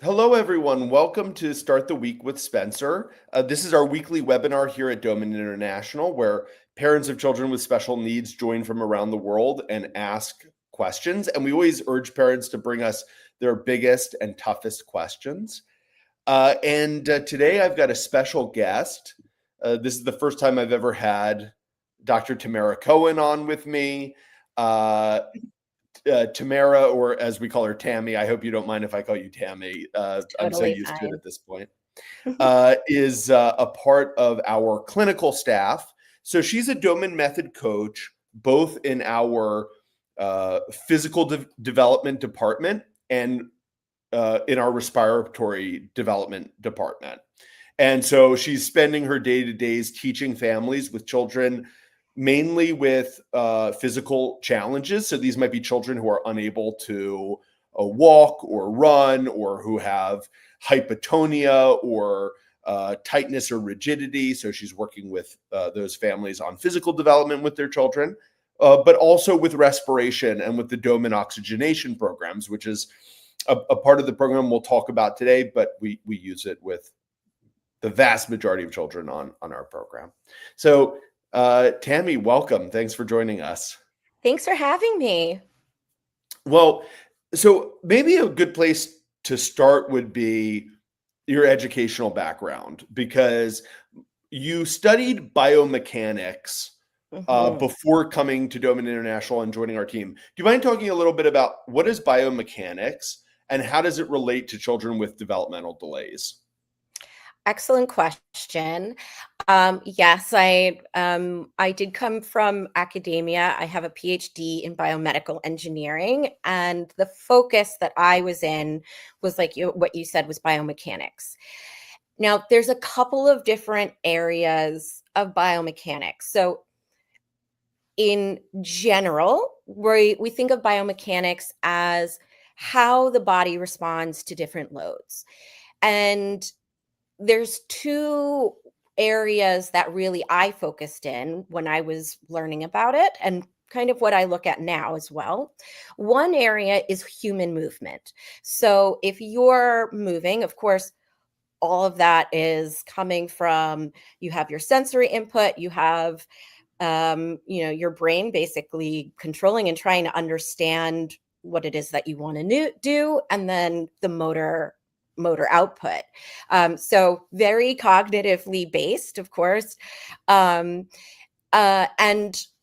Hello, everyone. Welcome to Start the Week with Spencer. This is our weekly webinar here at Doman International, where parents of children with special needs join from around the world and ask questions. And we always urge parents to bring us their biggest and toughest questions. Today I've got a special guest. This is the first time I've ever had Dr. Tamara Cohen on with me. Tamara, or as we call her, Tammy. I hope you don't mind if I call you Tammy. I'm so Totally used to it fine. at this point. Is a part of our clinical staff. So she's a Doman Method coach, both in our physical development department and in our respiratory development department. And so she's spending her day-to-days teaching families with children mainly with physical challenges. So these might be children who are unable to walk or run, or who have hypotonia or tightness or rigidity. So she's working with those families on physical development with their children, but also with respiration and with the Doman oxygenation programs, which is a part of the program we'll talk about today, but we use it with the vast majority of children on our program. So Tammy, welcome. Thanks for joining us. Thanks for having me. Well, so maybe a good place to start would be your educational background, because you studied biomechanics before coming to Doman International and joining our team. Do you mind talking a little bit about what is biomechanics and how does it relate to children with developmental delays? Excellent question. Yes, I did come from academia. I have a PhD in biomedical engineering, and the focus that I was in was what you said was biomechanics. Now, there's a couple of different areas of biomechanics. So, in general, we think of biomechanics as how the body responds to different loads. And there's two areas that really I focused in when I was learning about it, and kind of what I look at now as well. One area is human movement. So if you're moving, of course, all of that is coming from, you have your sensory input, you have your brain basically controlling and trying to understand what it is that you want to do, and then the motor output. So very cognitively based, of course. And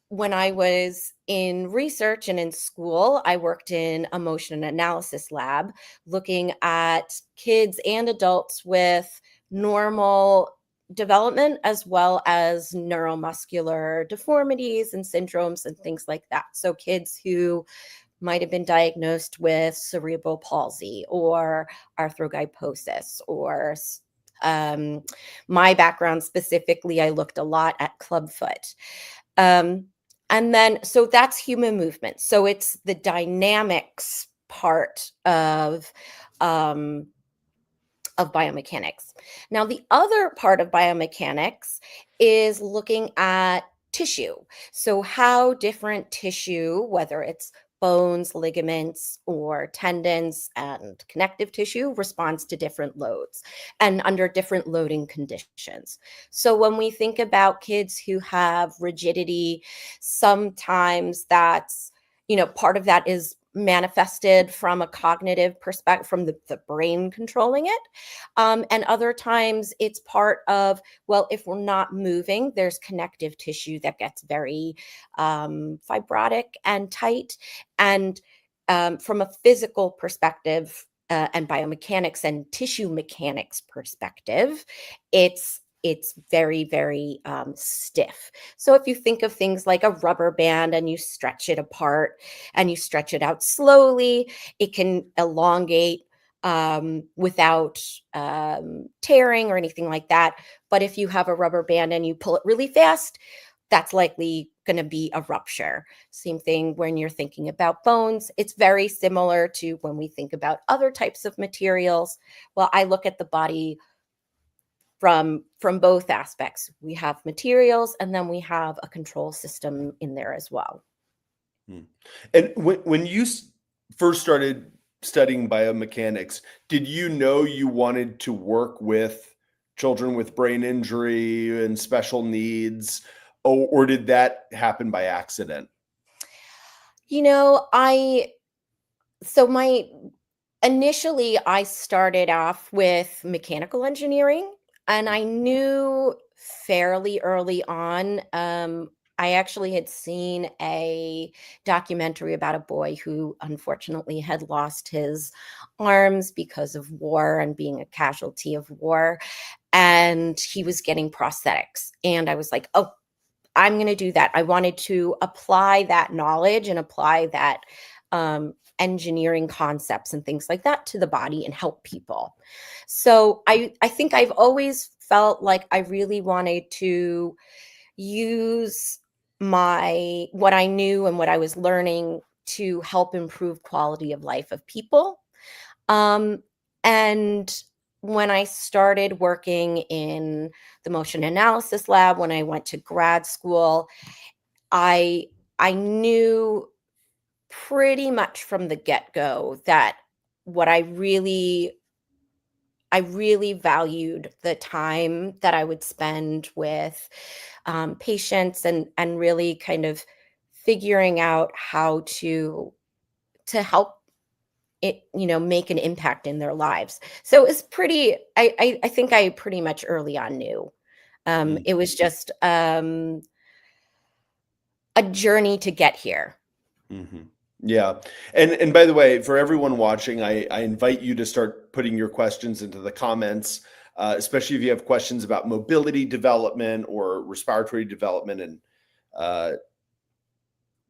when I was in research and in school, I worked in a motion analysis lab looking at kids and adults with normal development as well as neuromuscular deformities and syndromes and things like that. So kids who might have been diagnosed with cerebral palsy or arthrogryposis, or my background specifically, I looked a lot at clubfoot. And then, so that's human movement. So it's the dynamics part of biomechanics. Now, the other part of biomechanics is looking at tissue. So how different tissue, whether it's bones, ligaments, or tendons and connective tissue, responds to different loads and under different loading conditions. So when we think about kids who have rigidity, sometimes that's, part of that is manifested from a cognitive perspective, from the brain controlling it. And other times it's part of, well, if we're not moving, there's connective tissue that gets very fibrotic and tight. And from a physical perspective and biomechanics and tissue mechanics perspective, it's very, very stiff. So if you think of things like a rubber band and you stretch it apart and you stretch it out slowly, it can elongate without tearing or anything like that. But if you have a rubber band and you pull it really fast, that's likely going to be a rupture. Same thing when you're thinking about bones. It's very similar to when we think about other types of materials. Well, I look at the body from both aspects. We have materials, and then we have a control system in there as well. And when you first started studying biomechanics, did you know you wanted to work with children with brain injury and special needs, or did that happen by accident? You know, I so my initially I started off with mechanical engineering, and I knew fairly early on. I actually had seen a documentary about a boy who unfortunately had lost his arms because of war and being a casualty of war, and he was getting prosthetics. And I was like, oh, I'm going to do that. I wanted to apply that knowledge and apply that engineering concepts and things like that to the body and help people. So I think I've always felt like I really wanted to use my what I knew and what I was learning to help improve quality of life of people. Um, and when I started working in the motion analysis lab, when I went to grad school, I I knew pretty much from the get-go that what I really valued the time that I would spend with patients and really kind of figuring out how to help it, make an impact in their lives. So it's pretty. I think I pretty much early on knew. It was just a journey to get here. Mm-hmm. Yeah. And by the way, for everyone watching, I invite you to start putting your questions into the comments, especially if you have questions about mobility development or respiratory development. And uh,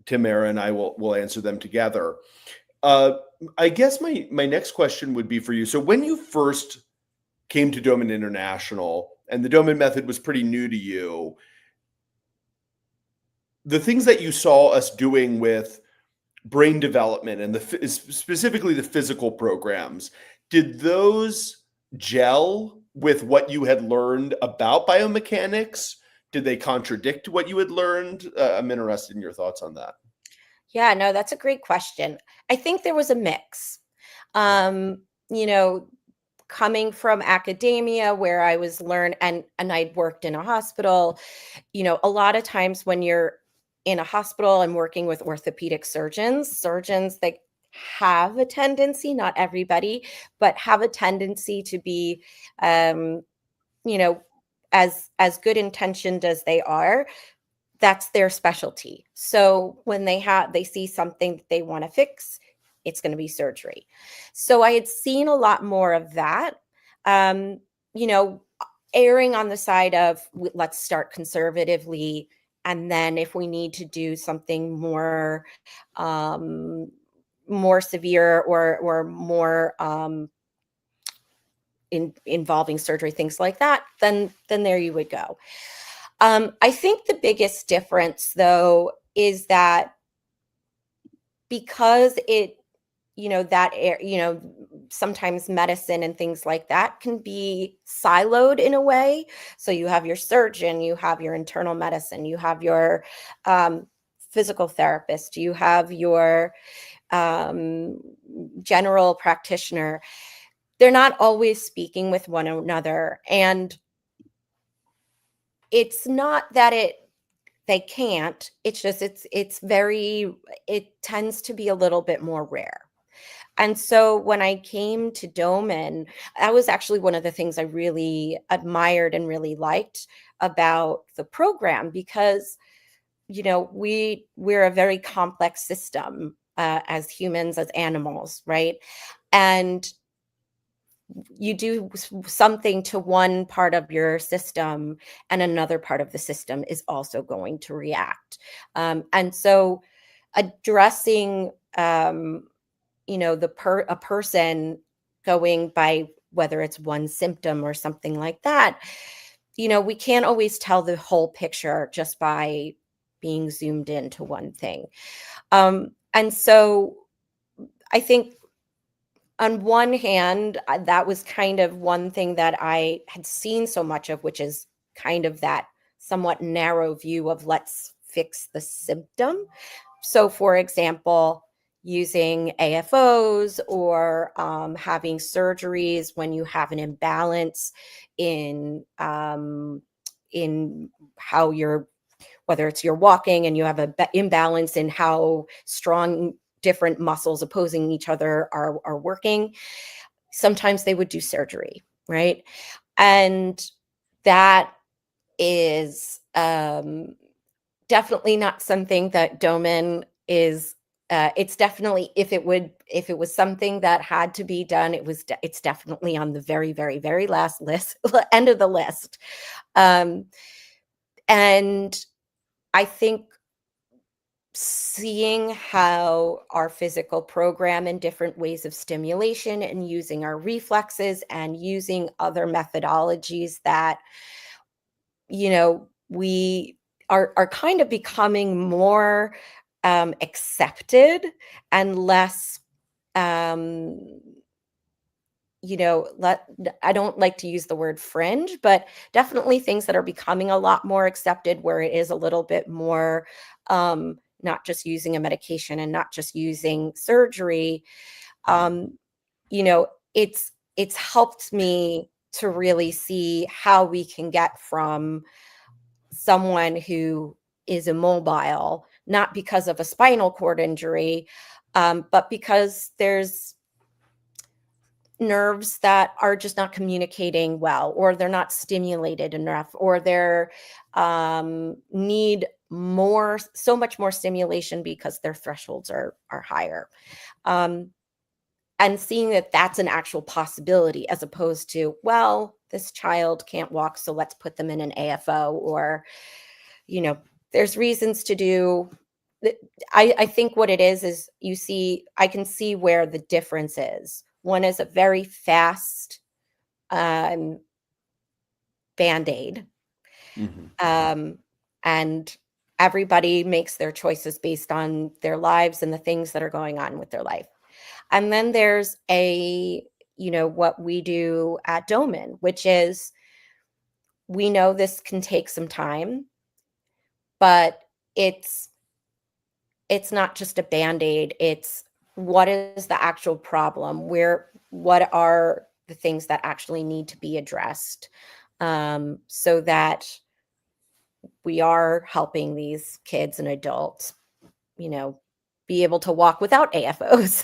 Tamara and I will answer them together. Uh, I guess my next question would be for you. So when you first came to Doman International and the Doman method was pretty new to you, the things that you saw us doing with brain development and specifically the physical programs, did those gel with what you had learned about biomechanics? Did they contradict what you had learned? I'm interested in your thoughts on that. Yeah, no, that's a great question. I think there was a mix. Yeah. You know, coming from academia where I was and I'd worked in a hospital, a lot of times when you're in a hospital and working with orthopedic surgeons they have a tendency, not everybody, but have a tendency to be um, you know, as good intentioned as they are, that's their specialty. So when they see something that they want to fix, it's going to be surgery. So I had seen a lot more of that. Um, you know, erring on the side of let's start conservatively, and then if we need to do something um, more severe or more involving surgery, things like that, then there you would go. I think the biggest difference, though, is that because sometimes medicine and things like that can be siloed in a way. So you have your surgeon, you have your internal medicine, you have your um, physical therapist, you have your um, general practitioner. They're not always speaking with one another. And it's not that they can't. It's just it tends to be a little bit more rare. And so when I came to Doman, that was actually one of the things I really admired and really liked about the program because, we're a very complex system as humans, as animals, right? And you do something to one part of your system and another part of the system is also going to react. And so addressing a person going by whether it's one symptom or something like that, we can't always tell the whole picture just by being zoomed into one thing. And so I think on one hand, that was kind of one thing that I had seen so much of, which is kind of that somewhat narrow view of let's fix the symptom. So, for example, using AFOs or having surgeries when you have an imbalance in how you're, whether it's you're walking and you have a imbalance in how strong different muscles opposing each other are working. Sometimes they would do surgery, right? And that is definitely not something that Doman is. It's definitely, if it was something that had to be done, it's definitely on the very, very, very last list, end of the list. And I think seeing how our physical program and different ways of stimulation and using our reflexes and using other methodologies that, we are kind of becoming more accepted and less, um, I don't like to use the word fringe, but definitely things that are becoming a lot more accepted, where it is a little bit more, not just using a medication and not just using surgery. Um, it's helped me to really see how we can get from someone who is immobile, not because of a spinal cord injury, but because there's nerves that are just not communicating well, or they're not stimulated enough, or they're need so much more stimulation because their thresholds are higher. Um, and seeing that that's an actual possibility, as opposed to, well, this child can't walk, so let's put them in an AFO, or there's reasons to do. I think what it is I can see where the difference is. One is a very fast um, Band-Aid, Mhm. and everybody makes their choices based on their lives and the things that are going on with their life. And then there's what we do at Doman, which is, we know this can take some time, but it's not just a Band-Aid. It's, what is the actual problem? What are the things that actually need to be addressed, so that we are helping these kids and adults, you know, be able to walk without AFOs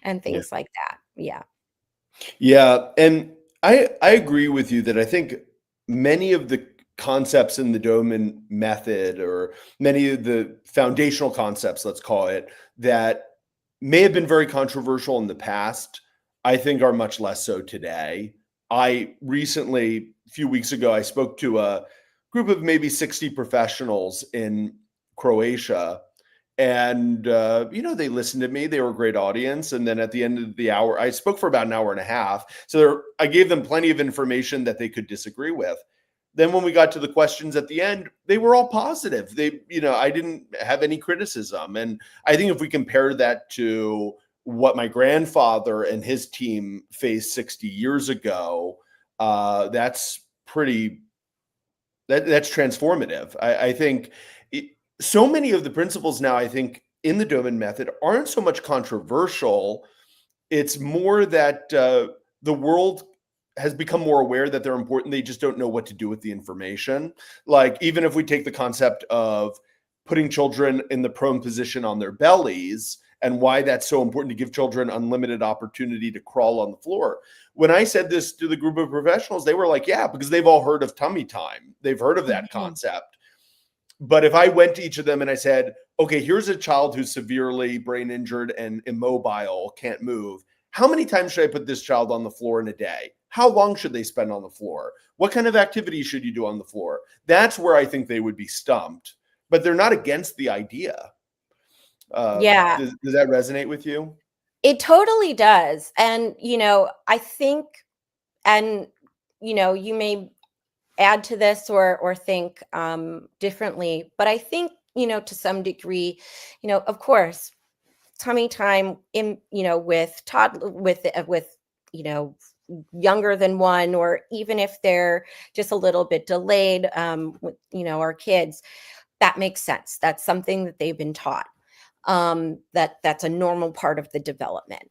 and Yeah. things like that. Yeah. Yeah, and I agree with you that I think many of the concepts in the Doman method, or many of the foundational concepts, let's call it, that may have been very controversial in the past, I think are much less so today. I recently, a few weeks ago, I spoke to a group of maybe 60 professionals in Croatia, and they listened to me. They were a great audience, and then at the end of the hour, I spoke for about an hour and a half, so I gave them plenty of information that they could disagree with. Then when we got to the questions at the end, they were all positive. I didn't have any criticism. And I think if we compare that to what my grandfather and his team faced 60 years ago, that's that's transformative. I think so many of the principles now, I think, in the Doman method aren't so much controversial. It's more that the world has become more aware that they're important. They just don't know what to do with the information. Like, even if we take the concept of putting children in the prone position on their bellies, and why that's so important to give children unlimited opportunity to crawl on the floor. When I said this to the group of professionals, they were like, yeah, because they've all heard of tummy time. They've heard of that Mhm. concept. But if I went to each of them and I said, okay, here's a child who's severely brain injured and immobile, can't move. How many times should I put this child on the floor in a day? How long should they spend on the floor? What kind of activities should you do on the floor? That's where I think they would be stumped. But they're not against the idea. Yeah, Does that resonate with you? it totally does. And, I think, and, you may add to this or think differently, but I think, to some degree, of course, tummy time with toddler, with you know younger than one, or even if they're just a little bit delayed, with our kids, that makes sense. That's something that they've been taught. That's a normal part of the development.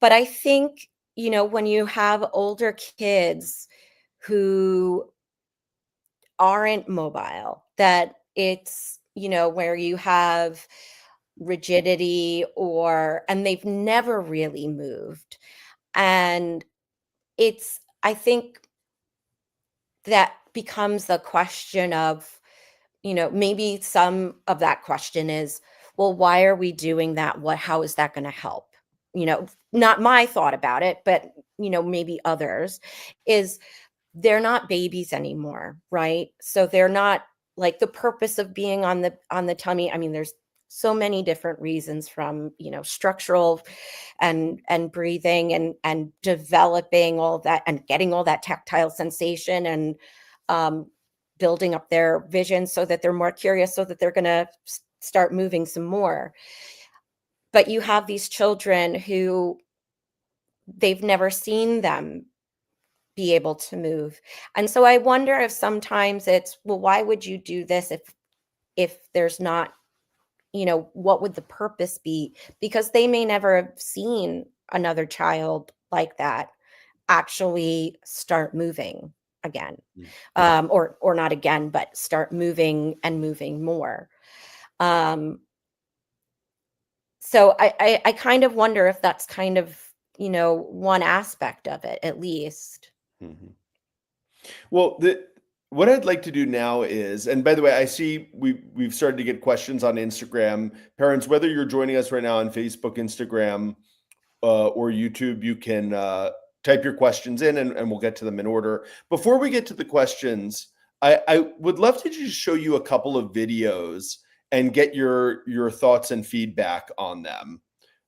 But I think, when you have older kids who aren't mobile, that it's, where you have rigidity and they've never really moved. And I think that becomes the question of, maybe some of that question is, well, why are we doing that? How is that going to help? Not my thought about it, but, maybe others is they're not babies anymore, right? So they're not like the purpose of being on the tummy. I mean, there's so many different reasons from, structural and breathing and developing all that and getting all that tactile sensation and um, building up their vision so that they're more curious, so that they're going to start moving some more. But you have these children who they've never seen them be able to move. And so I wonder if sometimes it's, well, why would you do this if there's not, what would the purpose be? Because they may never have seen another child like that actually start moving again. Or not again, but start moving and moving more. Um, so I kind of wonder if that's kind of, one aspect of it, at least. Mhm. Well, what I'd like to do now is, and by the way, I see we've started to get questions on Instagram. Parents, whether you're joining us right now on Facebook, Instagram, or YouTube, you can type your questions in and we'll get to them in order. Before we get to the questions, I would love to just show you a couple of videos and get your thoughts and feedback on them.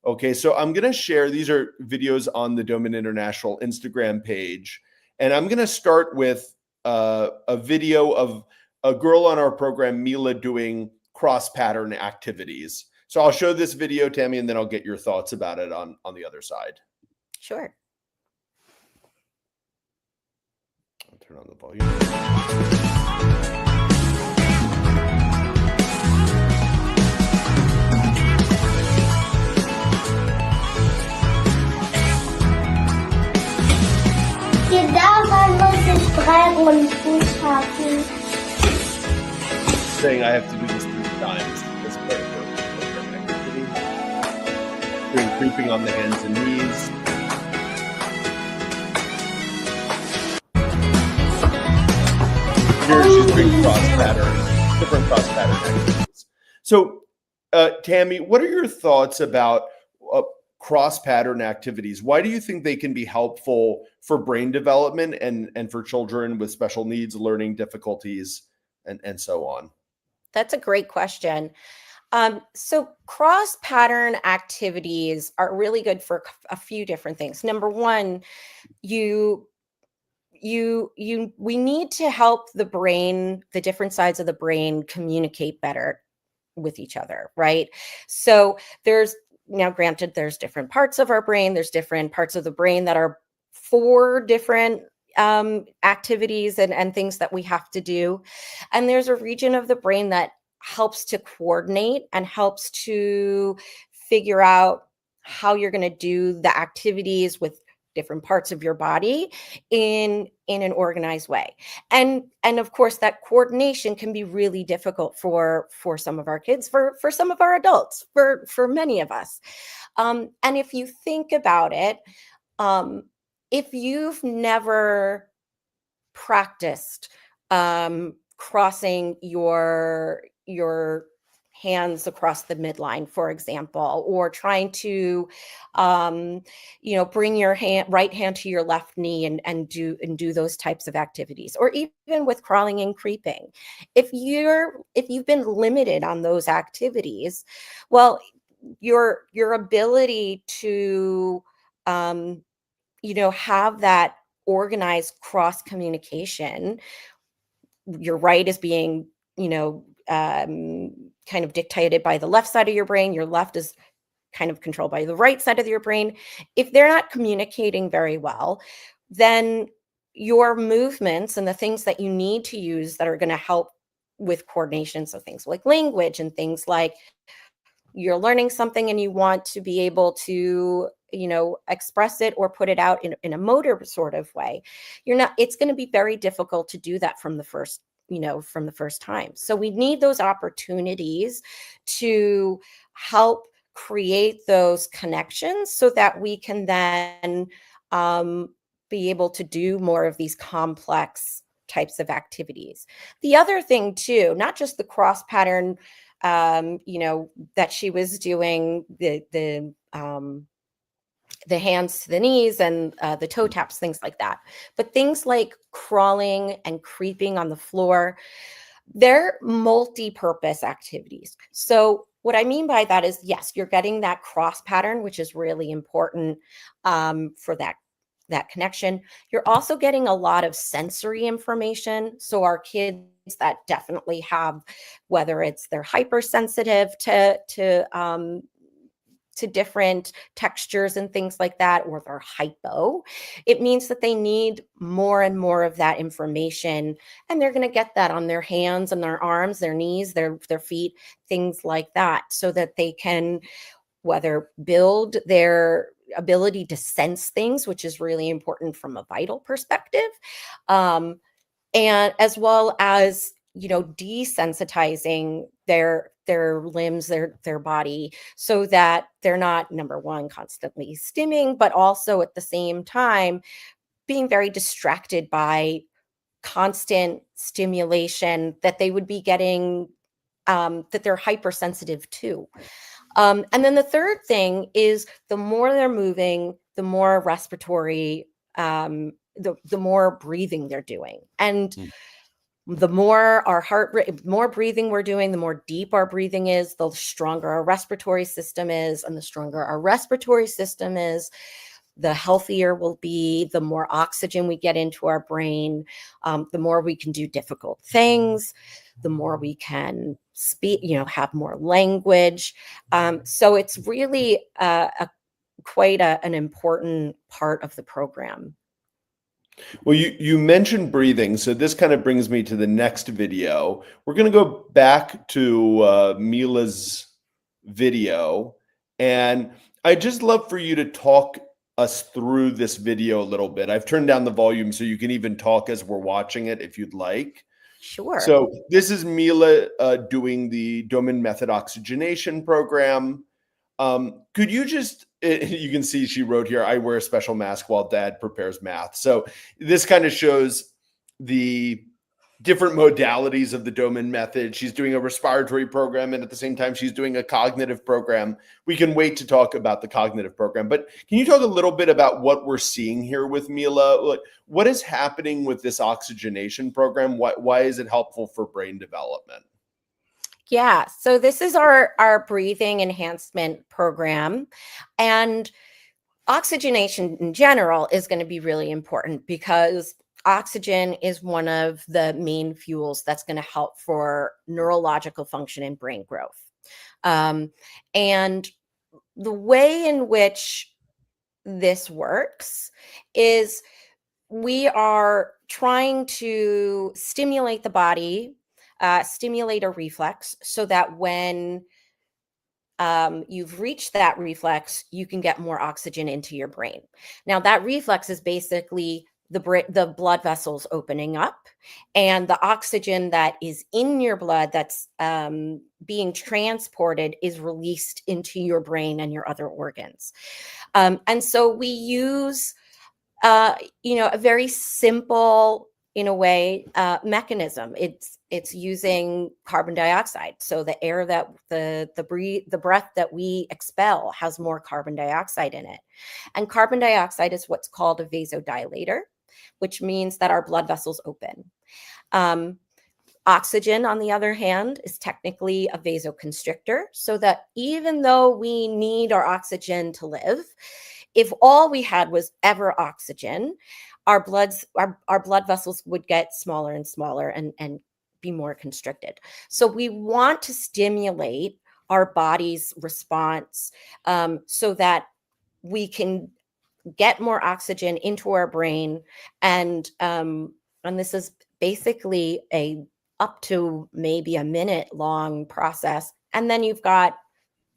Okay, so I'm going to share, these are videos on the Doman International Instagram page. And I'm going to start with a video of a girl on our program, Mila, doing cross-pattern activities. So I'll show this video, Tammy, and then I'll get your thoughts about it on the other side. Sure. I'll turn on the volume. Die daran muss ich 3 Runden schaffen. Saying I have to do this 3 times as part of her program activity. Doing creeping on the hands and knees. Here she's doing different cross-pattern activities. So, Tammy, what are your thoughts about cross-pattern activities? Why do you think they can be helpful for brain development and for children with special needs, learning difficulties, and so on? That's a great question. So cross-pattern activities are really good for a few different things. Number one, we need to help the brain, the different sides of the brain, communicate better with each other, right? So granted, there's different parts of our brain, there's different parts of the brain that are for different activities and things that we have to do. And there's a region of the brain that helps to coordinate and helps to figure out how you're going to do the activities with different parts of your body in an organized way. And of course, that coordination can be really difficult for some of our kids, for some of our adults, for many of us. And if you think about it, if you've never practiced crossing your hands across the midline, for example, or trying to bring your right hand to your left knee and do those types of activities, or even with crawling and creeping, if you've been limited on those activities, well, your ability to have that organized cross communication, your right is being kind of dictated by the left side of your brain, your left is kind of controlled by the right side of your brain. If they're not communicating very well, then your movements and the things that you need to use that are going to help with coordination, so things like language and things like you're learning something and you want to be able to, express it or put it out in a motor sort of way. It's going to be very difficult to do that from the first time. So we need those opportunities to help create those connections so that we can then be able to do more of these complex types of activities. The other thing too, not just the cross pattern, that she was doing, the hands to the knees and the toe taps, things like that, but things like crawling and creeping on the floor, they're multi-purpose activities. So what I mean by that is, yes, you're getting that cross pattern, which is really important for that connection. You're also getting a lot of sensory information. So our kids that definitely have, whether it's they're hypersensitive to different textures and things like that, or they're hypo, it means that they need more and more of that information. And they're going to get that on their hands and their arms, their knees, their feet, things like that, so that they can whether build their ability to sense things, which is really important from a vital perspective, and as well as desensitizing their limbs, their body, so that they're not, number one, constantly stimming, but also at the same time being very distracted by constant stimulation that they would be getting, that they're hypersensitive to. And then the third thing is, the more they're moving, the more respiratory, the more breathing they're doing. And the more our heart rate, more breathing we're doing, the more deep our breathing is, the stronger our respiratory system is. And the stronger our respiratory system is, the healthier we'll be, the more oxygen we get into our brain, the more we can do difficult things, the more we can speak, have more language. So it's really quite an important part of the program. Well, you mentioned breathing, so this kind of brings me to the next video. We're going to go back to Mila's video, and I'd just love for you to talk us through this video a little bit. I've turned down the volume so you can even talk as we're watching it if you'd like. Sure. So this is Mila doing the Doman Method oxygenation program. Could you just, you can see she wrote here, I wear a special mask while dad prepares math. So this kind of shows the different modalities of the Doman Method. She's doing a respiratory program, and at the same time, she's doing a cognitive program. We can wait to talk about the cognitive program, but can you talk a little bit about what we're seeing here with Mila? What is happening with this oxygenation program? Why is it helpful for brain development? Yeah, so this is our breathing enhancement program, and oxygenation in general is going to be really important because oxygen is one of the main fuels that's going to help for neurological function and brain growth. And the way in which this works is, we are trying to stimulate the body, stimulate a reflex, so that when you've reached that reflex, you can get more oxygen into your brain. Now, that reflex is basically the blood vessels opening up, and the oxygen that is in your blood that's being transported is released into your brain and your other organs. And so we use a very simple, in a way, mechanism. It's using carbon dioxide. So the air that the breath that we expel has more carbon dioxide in it. And carbon dioxide is what's called a vasodilator, which means that our blood vessels open. Oxygen, on the other hand, is technically a vasoconstrictor, so that even though we need our oxygen to live, if all we had was ever oxygen, our blood vessels would get smaller and smaller and be more constricted. So we want to stimulate our body's response, so that we can get more oxygen into our brain. And this is basically up to maybe a minute long process. And then you've got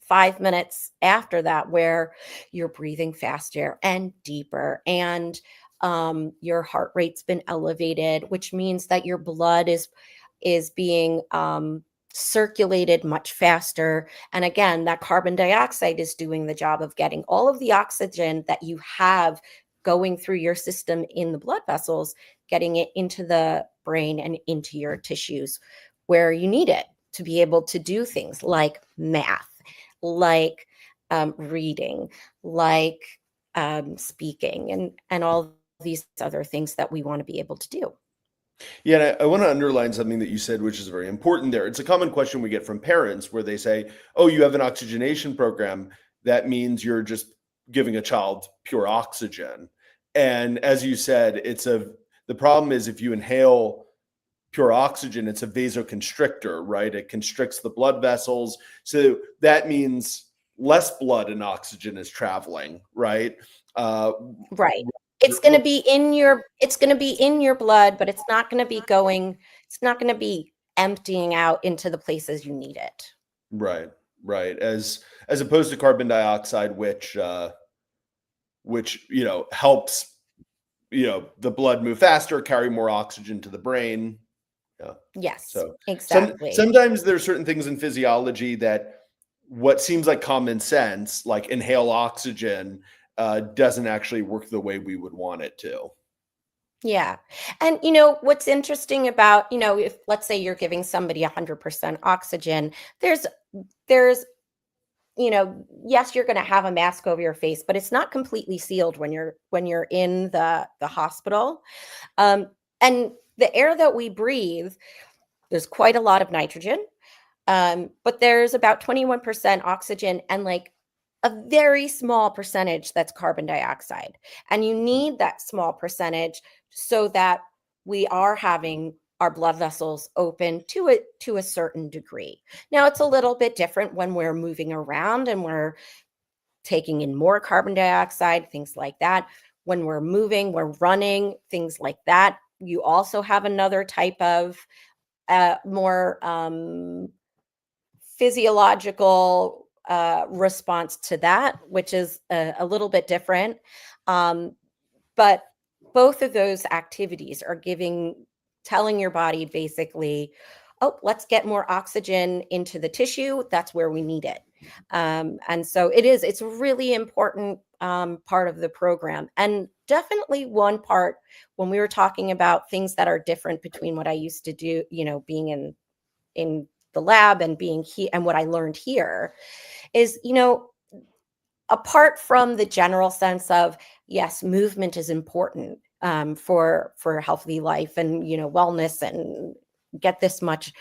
5 minutes after that where you're breathing faster and deeper, and your heart rate's been elevated, which means that your blood is being circulated much faster. And again, that carbon dioxide is doing the job of getting all of the oxygen that you have going through your system in the blood vessels, getting it into the brain and into your tissues where you need it to be able to do things like math, like reading, like speaking, and all these other things that we want to be able to do. Yeah, and I want to underline something that you said, which is very important there. It's a common question we get from parents where they say, "Oh, you have an oxygenation program. That means you're just giving a child pure oxygen." And as you said, the problem is if you inhale pure oxygen, it's a vasoconstrictor, right? It constricts the blood vessels. So that means less blood and oxygen is traveling, right? Uh, Right. It's going to be in your blood, but it's not going to be emptying out into the places you need it. Right, right. As opposed to carbon dioxide, which helps the blood move faster, carry more oxygen to the brain. Yeah. Yes, So exactly. sometimes there are certain things in physiology that what seems like common sense, like inhale oxygen, doesn't actually work the way we would want it to. Yeah. And what's interesting about, if let's say you're giving somebody 100% oxygen, there's yes, you're going to have a mask over your face, but it's not completely sealed when you're in the hospital. And the air that we breathe, there's quite a lot of nitrogen, but there's about 21% oxygen and like a very small percentage that's carbon dioxide. And you need that small percentage so that we are having our blood vessels open to a certain degree. Now it's a little bit different when we're moving around and we're taking in more carbon dioxide, things like that. When we're moving, we're running, things like that. You also have another type of more physiological response to that, which is a little bit different. But both of those activities are telling your body basically, oh, let's get more oxygen into the tissue. That's where we need it. And so it's a really important part of the program. And definitely one part when we were talking about things that are different between what I used to do, being in the lab and being here and what I learned here is, apart from the general sense of, yes, movement is important for a healthy life and, wellness and get this much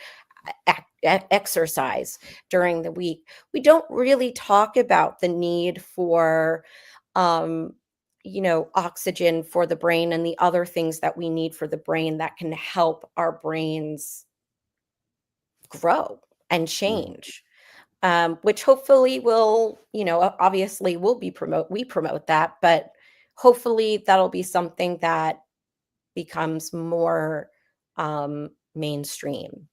exercise during the week. We don't really talk about the need for, oxygen for the brain and the other things that we need for the brain that can help our brains grow and Mhm. change, which hopefully will, obviously we promote that, but hopefully that'll be something that becomes more mainstream.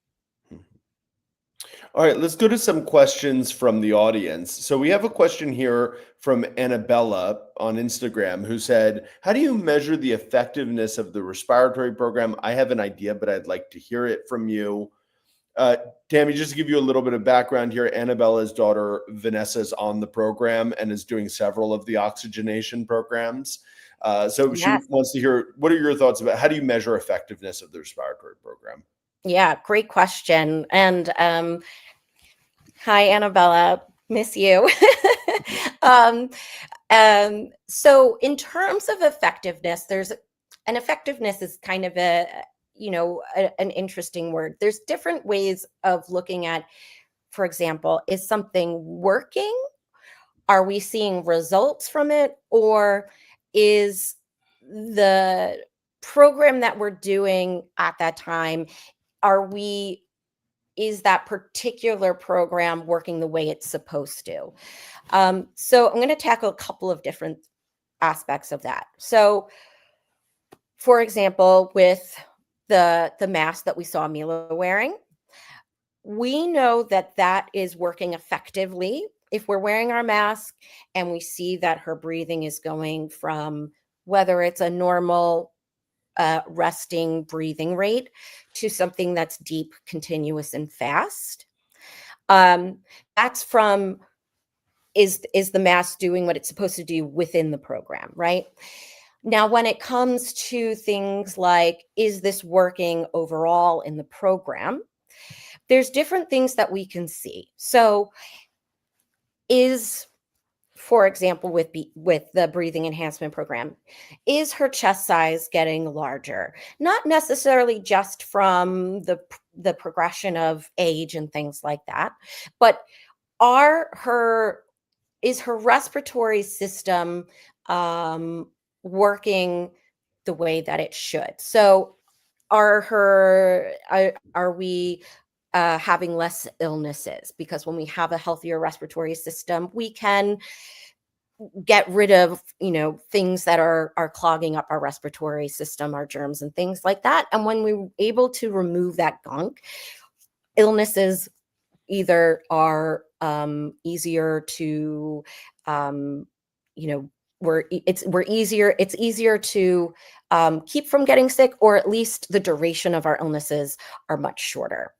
All right, let's go to some questions from the audience. So we have a question here from Annabella on Instagram who said, "How do you measure the effectiveness of the respiratory program? I have an idea, but I'd like to hear it from you." Tammy, just to give you a little bit of background here, Annabella's daughter Vanessa is on the program and is doing several of the oxygenation programs. So she Yes. wants to hear, what are your thoughts about how do you measure effectiveness of the respiratory program? Yeah, great question. And hi, Annabella, miss you. um, so in terms of effectiveness, effectiveness is kind of an interesting word. There's different ways of looking at, for example, is something working? Are we seeing results from it? Or is the program that we're doing at that time, is that particular program working the way it's supposed to? So I'm going to tackle a couple of different aspects of that. So, for example, with the mask that we saw Mila wearing, we know that is working effectively if we're wearing our mask and we see that her breathing is going from whether it's a normal resting breathing rate to something that's deep, continuous, and fast, that's from is the mask doing what it's supposed to do within the program, right? Now, when it comes to things like, is this working overall in the program? There's different things that we can see. So for example, with the breathing enhancement program, is her chest size getting larger? Not necessarily just from the progression of age and things like that, but is her respiratory system working the way that it should? So are we having less illnesses? Because when we have a healthier respiratory system, we can get rid of things that are clogging up our respiratory system, our germs and things like that. And when we're able to remove that gunk, illnesses either are easier to it's easier to keep from getting sick, or at least the duration of our illnesses are much shorter.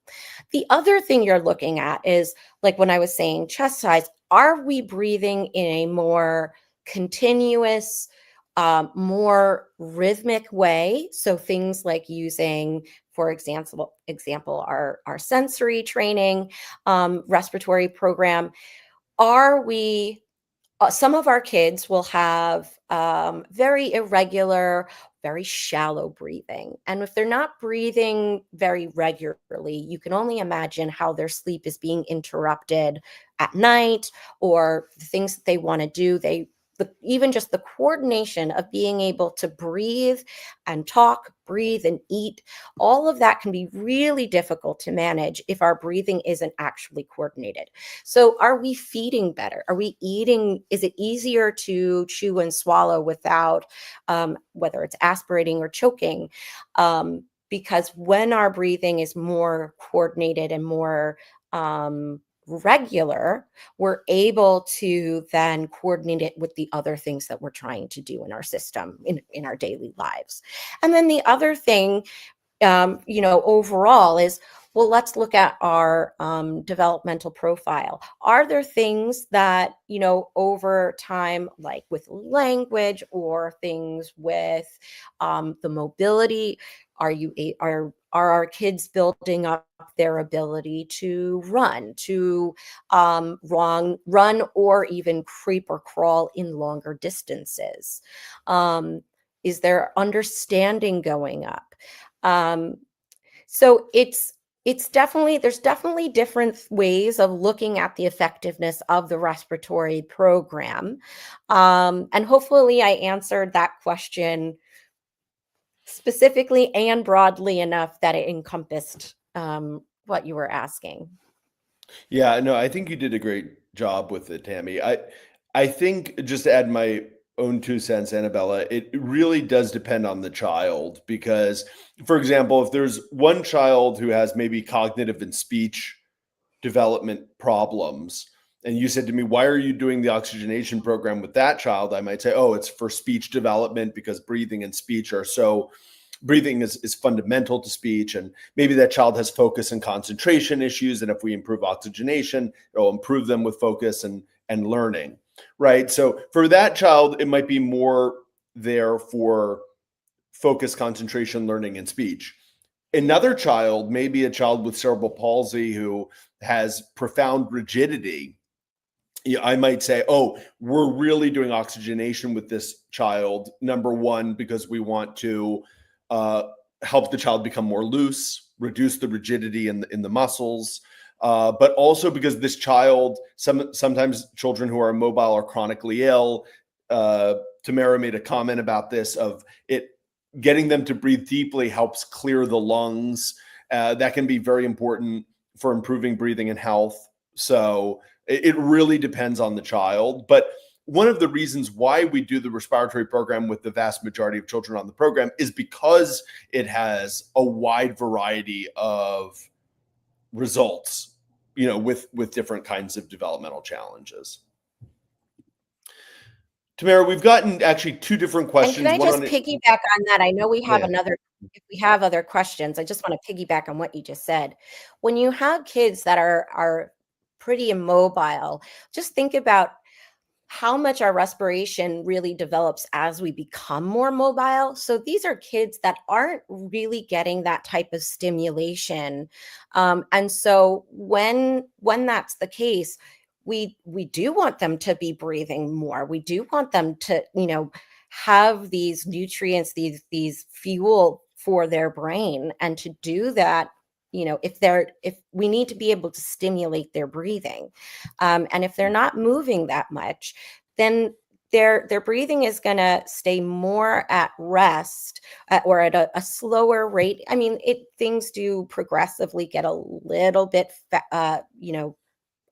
The other thing you're looking at is, like when I was saying chest size, are we breathing in a more continuous, more rhythmic way? So things like using, for example, our sensory training respiratory program. Some of our kids will have very irregular, very shallow breathing. And if they're not breathing very regularly, you can only imagine how their sleep is being interrupted at night, or the things that they want to do. Even just the coordination of being able to breathe and talk, breathe and eat, all of that can be really difficult to manage if our breathing isn't actually coordinated. So are we feeding better? Are we eating? Is it easier to chew and swallow without, whether it's aspirating or choking? Because when our breathing is more coordinated and more regular, we're able to then coordinate it with the other things that we're trying to do in our system, in our daily lives. And then the other thing, overall is, well, let's look at our developmental profile. Are there things that, over time, like with language or things with the mobility, are our kids building up their ability to run, run, or even creep or crawl in longer distances? Is their understanding going up? So there's definitely different ways of looking at the effectiveness of the respiratory program. And hopefully I answered that question specifically and broadly enough that it encompassed what you were asking. Yeah, no, I think you did a great job with it, Tammy. I think, just to add my own 2 cents, Annabella, it really does depend on the child, because, for example, if there's one child who has maybe cognitive and speech development problems, and you said to me, why are you doing the oxygenation program with that child? I might say, oh, it's for speech development, because breathing and speech breathing is fundamental to speech, and maybe that child has focus and concentration issues, and if we improve oxygenation, it'll improve them with focus and learning, right? So for that child, it might be more there for focus, concentration, learning, and speech. Another child, maybe a child with cerebral palsy who has profound rigidity, I might say, oh, we're really doing oxygenation with this child, number one, because we want to help the child become more loose, reduce the rigidity in the muscles, but also because this child, sometimes children who are immobile or chronically ill, Tamara made a comment about this, of it getting them to breathe deeply helps clear the lungs. That can be very important for improving breathing and health. So it really depends on the child. But one of the reasons why we do the respiratory program with the vast majority of children on the program is because it has a wide variety of results. with different kinds of developmental challenges. Tamara, we've gotten actually two different And questions. can I One just on piggyback on that? I know we have Yeah. if we have other questions, I just want to piggyback on what you just said. When you have kids that are pretty immobile, just think about how much our respiration really develops as we become more mobile. So these are kids that aren't really getting that type of stimulation. And so when that's the case, we do want them to be breathing more. We do want them to, have these nutrients, these fuel for their brain. And to do that, if we need to be able to stimulate their breathing. And if they're not moving that much, then their breathing is going to stay more at rest or at a slower rate. I mean, things do progressively get a little bit,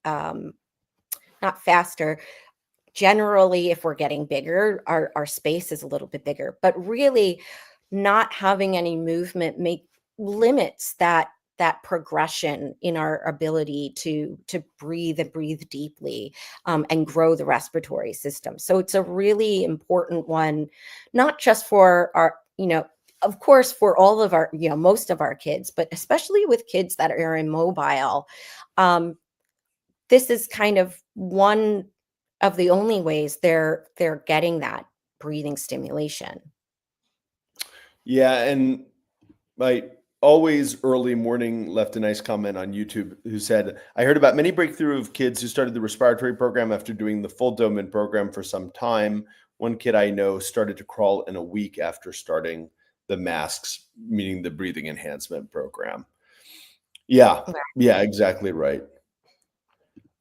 not faster. Generally, if we're getting bigger, our space is a little bit bigger, but really not having any movement limits that progression in our ability to breathe and breathe deeply, and grow the respiratory system. So it's a really important one, not just for our, of course, for all of our, most of our kids, but especially with kids that are immobile. This is kind of one of the only ways they're getting that breathing stimulation. Yeah, and my always early morning left a nice comment on YouTube who said, I heard about many breakthrough of kids who started the respiratory program after doing the full Doman program for some time. One kid I know started to crawl in a week after starting the masks, meaning the breathing enhancement program. Yeah, exactly right.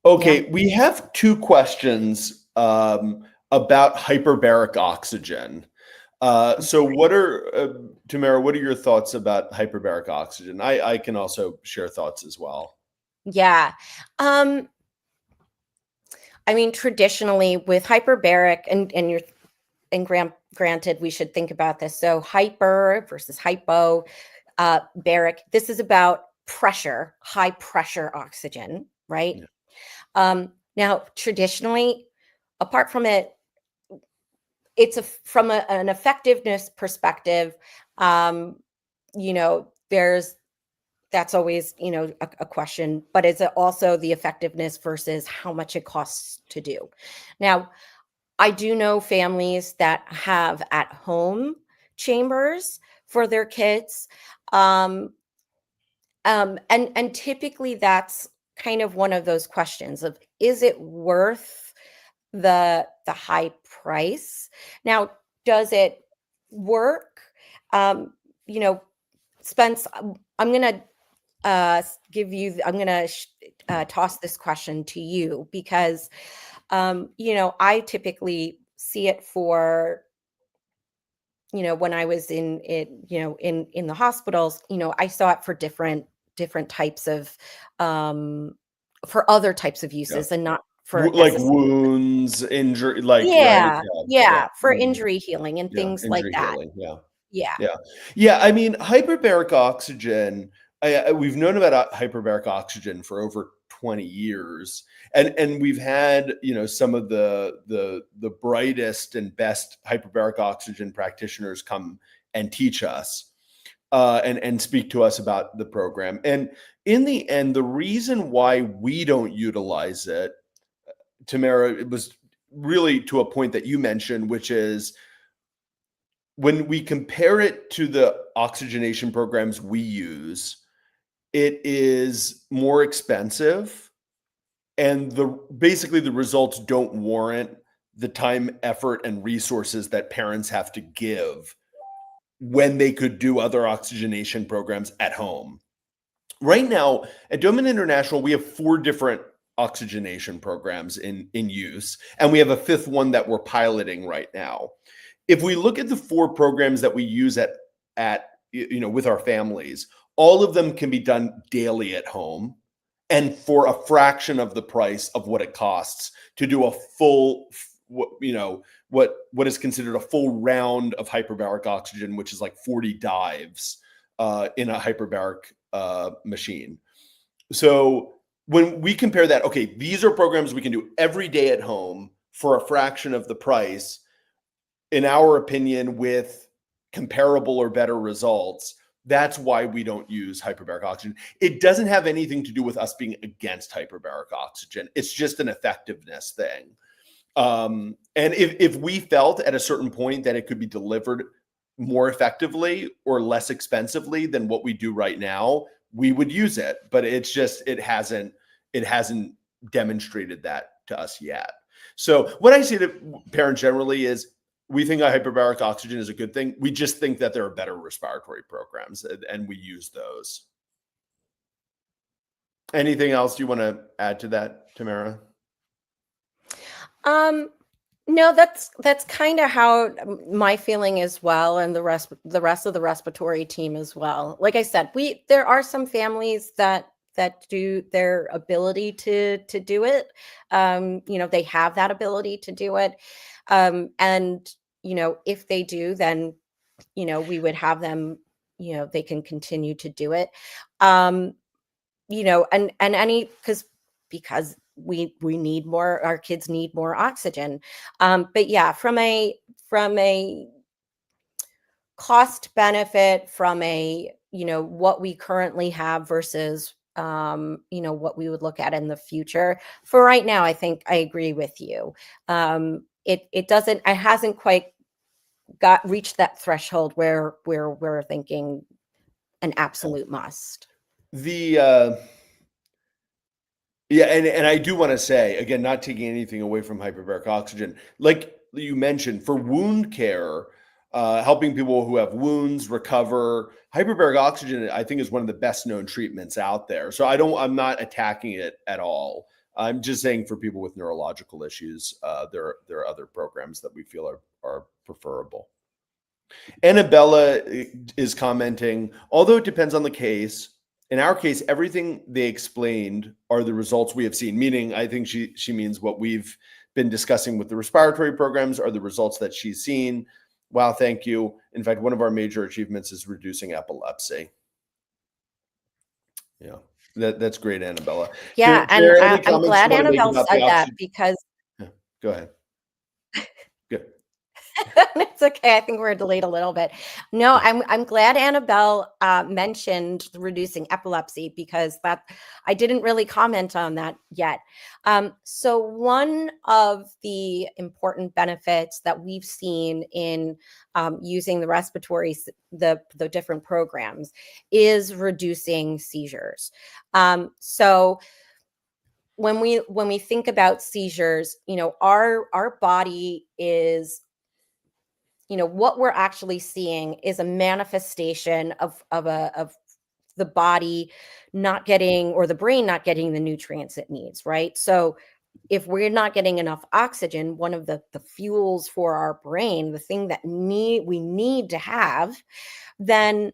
Okay, we have two questions about hyperbaric oxygen. So Tamara, what are your thoughts about hyperbaric oxygen? I can also share thoughts as well. Yeah. I mean, traditionally with hyperbaric granted, we should think about this. So hyper versus hypo, baric, this is about pressure, high pressure oxygen, right? Yeah. Now, traditionally, apart from it, it's from an effectiveness perspective, that's always, a question, but it's also the effectiveness versus how much it costs to do. Now, I do know families that have at home chambers for their kids. And typically that's kind of one of those questions of, is it worth the high price? Now, does it work? Spence, I'm going to toss this question to you because, I typically see it for, when I was in the hospitals, I saw it for different types of, for other types of uses and not for like wounds, injury, right? For injury healing and things like injury that. healing. Yeah. I mean, hyperbaric oxygen. We've known about hyperbaric oxygen for over 20 years, and we've had some of the brightest and best hyperbaric oxygen practitioners come and teach us and speak to us about the program. And in the end, the reason why we don't utilize it, Tamara, it was really to a point that you mentioned, which is when we compare it to the oxygenation programs we use, it is more expensive, and basically the results don't warrant the time, effort, and resources that parents have to give when they could do other oxygenation programs at home. Right now at Doman International, we have 4 different oxygenation programs in use, and we have a 5th one that we're piloting right now. If we look at the 4 programs that we use with our families, all of them can be done daily at home and for a fraction of the price of what it costs to do a full, what is considered a full round of hyperbaric oxygen, which is like 40 dives in a hyperbaric machine. So when we compare that, okay, these are programs we can do every day at home for a fraction of the price, in our opinion, with comparable or better results. That's why we don't use hyperbaric oxygen. It doesn't have anything to do with us being against hyperbaric oxygen. It's just an effectiveness thing. And if we felt at a certain point that it could be delivered more effectively or less expensively than what we do right now, we would use it. But it's just it hasn't demonstrated that to us yet. So what I say to parents generally is, we think hyperbaric oxygen is a good thing. We just think that there are better respiratory programs, and we use those. Anything else you want to add to that, Tamara? No, that's kind of how my feeling as well, and the rest of the respiratory team as well. Like I said, there are some families that do their ability to do it. They have that ability to do it. And if they do, then we would have them, they can continue to do it. And any because we need more, our kids need more oxygen. But yeah, from a cost benefit, from a what we currently have versus what we would look at in the future, for right now, I think I agree with you. It hasn't quite reached that threshold where we're thinking an absolute must. Yeah, and I do want to say, again, not taking anything away from hyperbaric oxygen, like you mentioned, for wound care, helping people who have wounds recover, hyperbaric oxygen, I think, is one of the best known treatments out there. So I'm not attacking it at all. I'm just saying, for people with neurological issues, there are other programs that we feel are preferable. Annabella is commenting, although it depends on the case, in our case, everything they explained are the results we have seen, meaning I think she means what we've been discussing with the respiratory programs are the results that she's seen. Wow, thank you. In fact, one of our major achievements is reducing epilepsy. Yeah, that's great, Annabella. Yeah, and I'm glad Annabelle said that, because... Yeah, go ahead. Good. It's okay. I think we're delayed a little bit. No, I'm glad Annabelle mentioned reducing epilepsy, because I didn't really comment on that yet. So one of the important benefits that we've seen in using the respiratory, the different programs, is reducing seizures. So when we think about seizures, our body is, what we're actually seeing is a manifestation of the body not getting, or the brain not getting, the nutrients it needs, right? So if we're not getting enough oxygen, one of the fuels for our brain, the thing that we need to have, then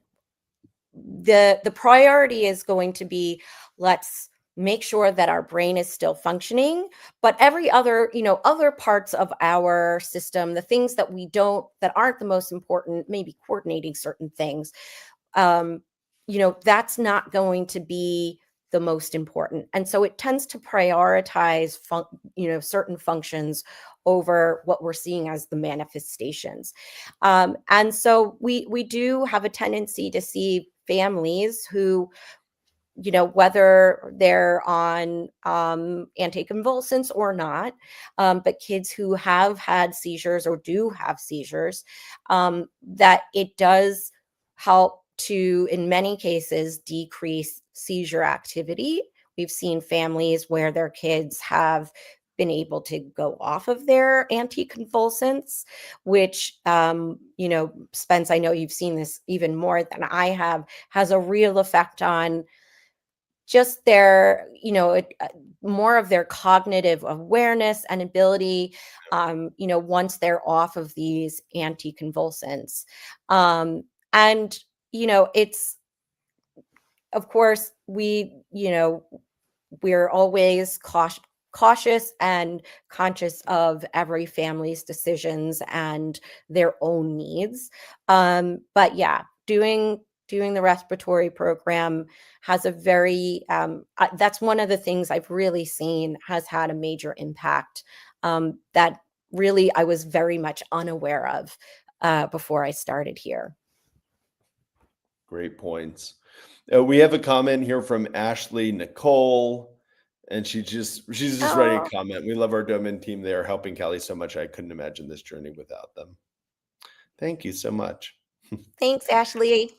the priority is going to be, let's make sure that our brain is still functioning, but every other, other parts of our system, the things that aren't the most important, maybe coordinating certain things, that's not going to be the most important. And so it tends to prioritize, certain functions over what we're seeing as the manifestations. And so we do have a tendency to see families who, whether they're on anticonvulsants or not, but kids who have had seizures or do have seizures, that it does help to, in many cases, decrease seizure activity. We've seen families where their kids have been able to go off of their anticonvulsants, which, Spence, I know you've seen this even more than I have, has a real effect on just their, more of their cognitive awareness and ability, once they're off of these anticonvulsants. And, it's, of course, we're always cautious and conscious of every family's decisions and their own needs. But yeah, doing doing the respiratory program has a very, that's one of the things I've really seen has had a major impact, that really I was very much unaware of before I started here. Great points. We have a comment here from Ashley Nicole, and she's just writing Oh, a comment. We love our Doman team. They are helping Callie so much. I couldn't imagine this journey without them. Thank you so much. thanks, Ashley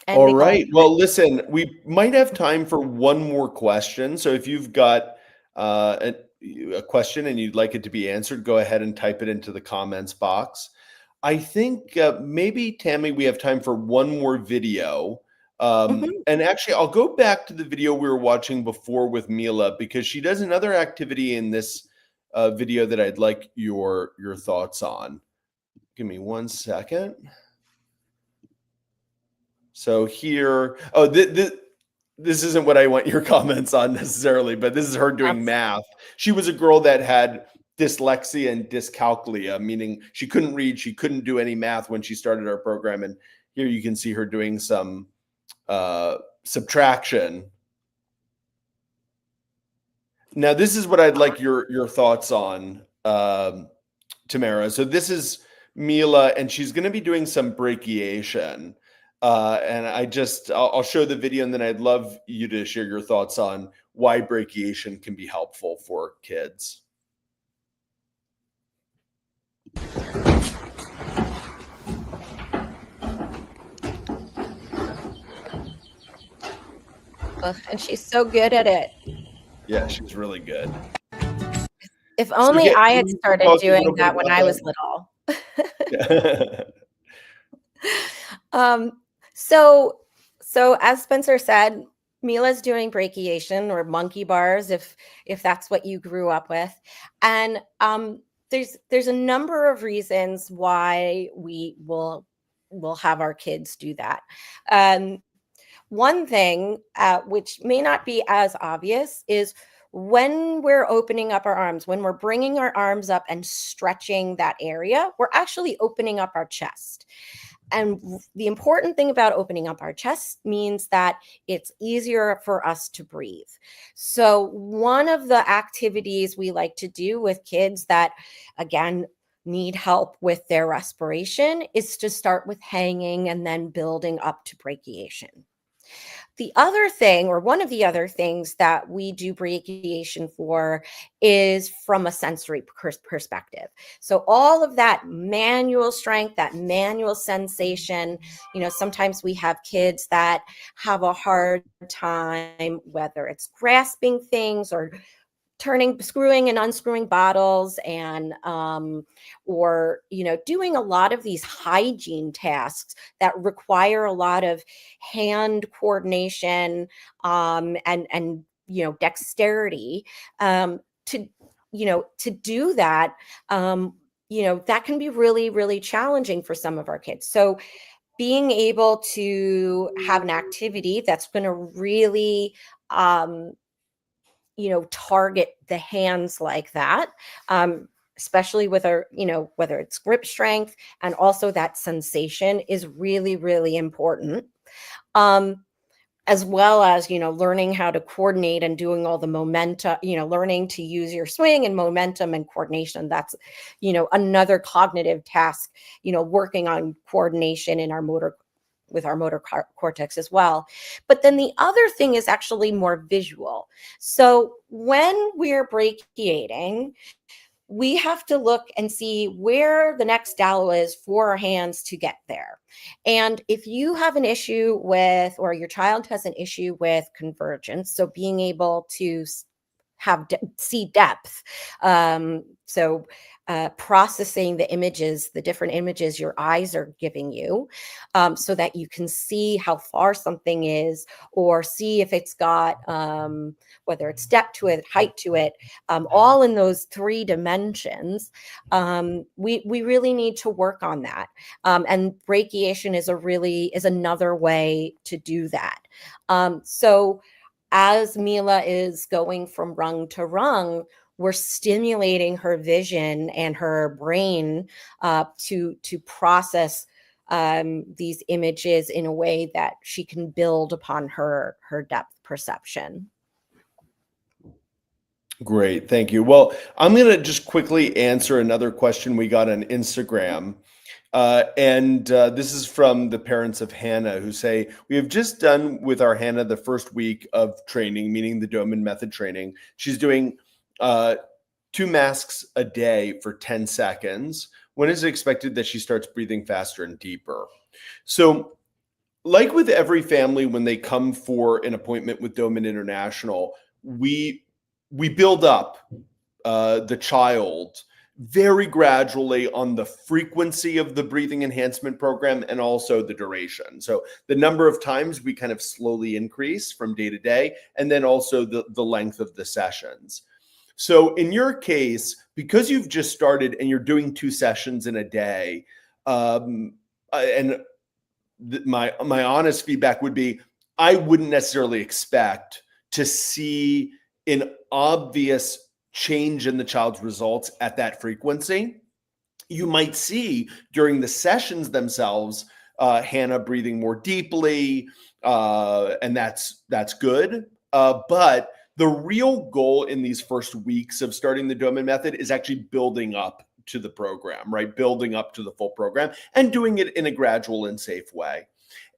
and All Nicole. right. Well, listen, we might have time for one more question. So if you've got a question and you'd like it to be answered, go ahead and type it into the comments box. I think maybe, Tammy, we have time for one more video. Mhm. And actually, I'll go back to the video we were watching before with Mila, because she does another activity in this video that I'd like your thoughts on. Give me 1 second. So here, this isn't what I want your comments on necessarily, but this is her doing That's math. She was a girl that had dyslexia and dyscalculia, meaning she couldn't read, she couldn't do any math when she started our program. And here you can see her doing some subtraction. Now, this is what I'd like your thoughts on, Tamara. So this is Mila, and she's going to be doing some brachiation. And I'll show the video, and then I'd love you to share your thoughts on why brachiation can be helpful for kids. and she's so good at it. Yeah, she's really good. If So only can I had you started talk a doing little bit that when about I was that? little. Yeah. Um, so as Spencer said, Mila's doing brachiation or monkey bars, if that's what you grew up with. And there's a number of reasons why we will have our kids do that. One thing, which may not be as obvious, is when we're opening up our arms, when we're bringing our arms up and stretching that area, we're actually opening up our chest. And the important thing about opening up our chest means that it's easier for us to breathe. So one of the activities we like to do with kids that, again, need help with their respiration is to start with hanging and then building up to brachiation. The other thing, or one of the other things that we do brachiation for, is from a sensory perspective. So all of that manual strength, that manual sensation, sometimes we have kids that have a hard time, whether it's grasping things or screwing and unscrewing bottles, and or doing a lot of these hygiene tasks that require a lot of hand coordination, and dexterity, to do that. That can be really, really challenging for some of our kids. So being able to have an activity that's going to really target the hands like that, especially with our, whether it's grip strength and also that sensation, is really, really important. As well as, learning how to coordinate and doing all the momentum, learning to use your swing and momentum and coordination. That's, another cognitive task, working on coordination in our motor cortex as well. But then the other thing is actually more visual. So when we're brachiating, we have to look and see where the next dowel is for our hands to get there. And if you have an issue with, or your child has an issue with convergence, so being able to see depth, processing the images, the different images your eyes are giving you, so that you can see how far something is, or see if it's got, whether it's depth to it, height to it, all in those 3 dimensions. We really need to work on that. And brachiation is another way to do that. So as Mila is going from rung to rung, we're stimulating her vision and her brain to process these images in a way that she can build upon her depth perception. Great, thank you. Well, I'm going to just quickly answer another question we got on Instagram. This is from the parents of Hannah, who say, we have just done with our Hannah the first week of training, meaning the Doman Method training. She's doing 2 masks a day for 10 seconds. When is it expected that she starts breathing faster and deeper? So, like with every family, when they come for an appointment with Doman International, we build up the child very gradually on the frequency of the breathing enhancement program and also the duration. So the number of times we kind of slowly increase from day to day, and then also the length of the sessions. So in your case, because you've just started and you're doing 2 sessions in a day, my honest feedback would be, I wouldn't necessarily expect to see an obvious change in the child's results at that frequency. You might see during the sessions themselves, Hannah breathing more deeply, and that's good. But the real goal in these first weeks of starting the Doman Method is actually building up to the program, right? Building up to the full program and doing it in a gradual and safe way.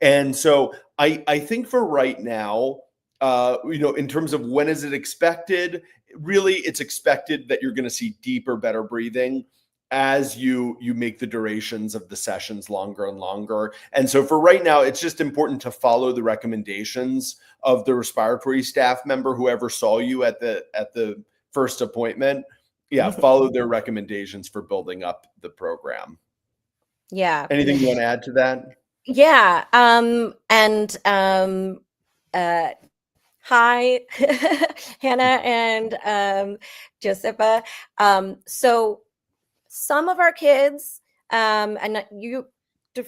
And so I think for right now, in terms of when is it expected, really it's expected that you're going to see deeper, better breathing as you make the durations of the sessions longer and longer. And so for right now, it's just important to follow the recommendations of the respiratory staff member, whoever saw you at the first appointment. Yeah, follow their recommendations for building up the program. Yeah. Anything you want to add to that? Yeah. Hi, Hannah and Josepha. So some of our kids, and you,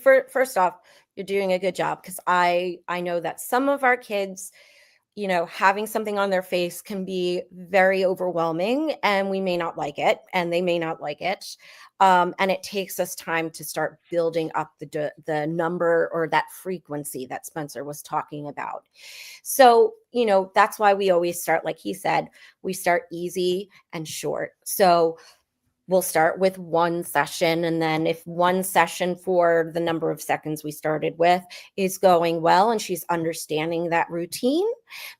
first off, you're doing a good job, because I know that some of our kids, having something on their face can be very overwhelming, and we may not like it, and they may not like it. And it takes us time to start building up the number or that frequency that Spencer was talking about. So, that's why we always start, like he said, we start easy and short. So we'll start with 1 session, and then if 1 session for the number of seconds we started with is going well and she's understanding that routine,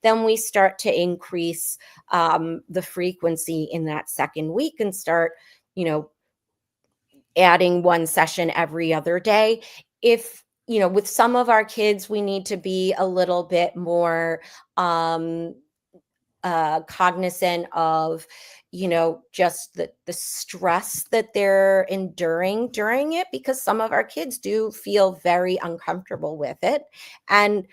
then we start to increase the frequency in that second week and start, adding 1 session every other day. If, with some of our kids, we need to be a little bit more cognizant of, just the stress that they're enduring during it, because some of our kids do feel very uncomfortable with it. And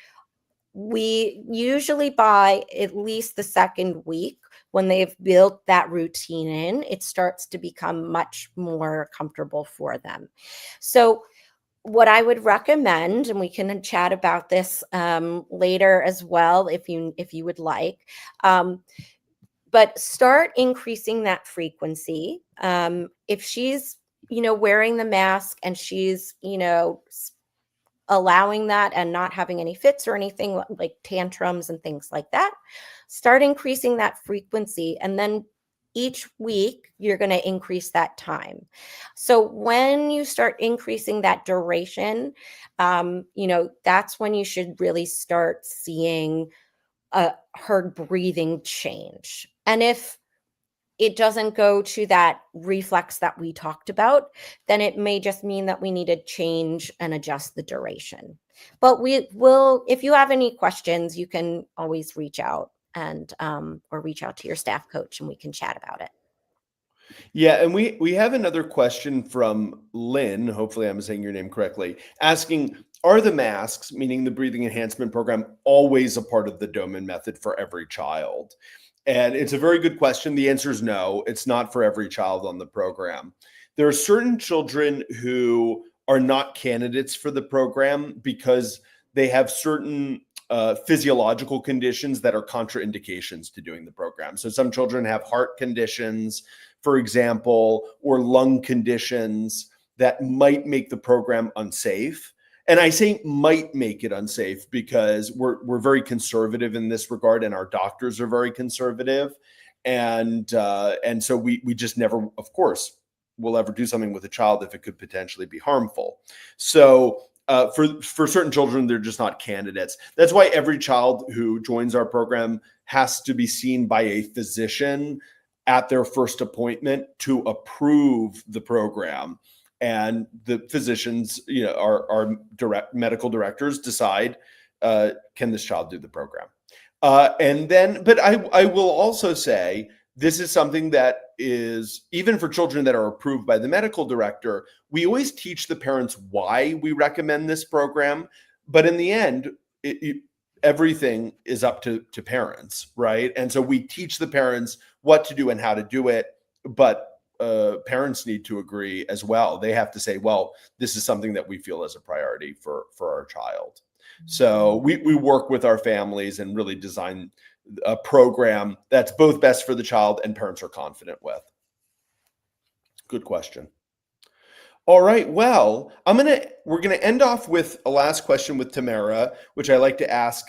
we usually, by at least the second week, when they've built that routine in, it starts to become much more comfortable for them. So what I would recommend, and we can chat about this later as well, if you would like, but start increasing that frequency. If she's, wearing the mask and she's, allowing that and not having any fits or anything like tantrums and things like that, start increasing that frequency. And then each week you're going to increase that time. So when you start increasing that duration, that's when you should really start seeing her breathing change. And if it doesn't go to that reflex that we talked about, then it may just mean that we need to change and adjust the duration. But we will, if you have any questions, you can always reach out and or reach out to your staff coach and we can chat about it. Yeah, and we have another question from Lynn, hopefully I'm saying your name correctly, asking, are the masks, meaning the breathing enhancement program, always a part of the Doman Method for every child? And it's a very good question. The answer is no, it's not for every child on the program. There are certain children who are not candidates for the program because they have certain physiological conditions that are contraindications to doing the program. So some children have heart conditions, for example, or lung conditions that might make the program unsafe. And I say might make it unsafe because we're very conservative in this regard, and our doctors are very conservative, and so we just never, of course, will ever do something with a child if it could potentially be harmful. So for certain children, they're just not candidates. That's why every child who joins our program has to be seen by a physician at their first appointment to approve the program. And the physicians, our direct medical directors decide, can this child do the program? And then, but I will also say, this is something that is, even for children that are approved by the medical director, we always teach the parents why we recommend this program. But in the end, everything is up to parents, right? And so we teach the parents what to do and how to do it. But parents need to agree as well. They have to say, well, this is something that we feel is a priority for our child. So we work with our families and really design a program that's both best for the child and parents are confident with. Good question. All right. Well, we're gonna end off with a last question with Tamara, which I like to ask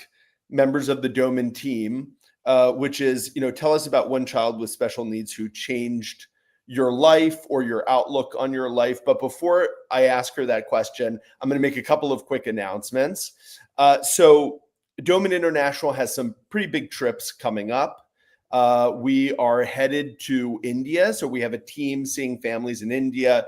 members of the Doman team, which is, tell us about one child with special needs who changed your life or your outlook on your life. But before I ask her that question, I'm going to make a couple of quick announcements. So Doman International has some pretty big trips coming up. We are headed to India. So we have a team seeing families in India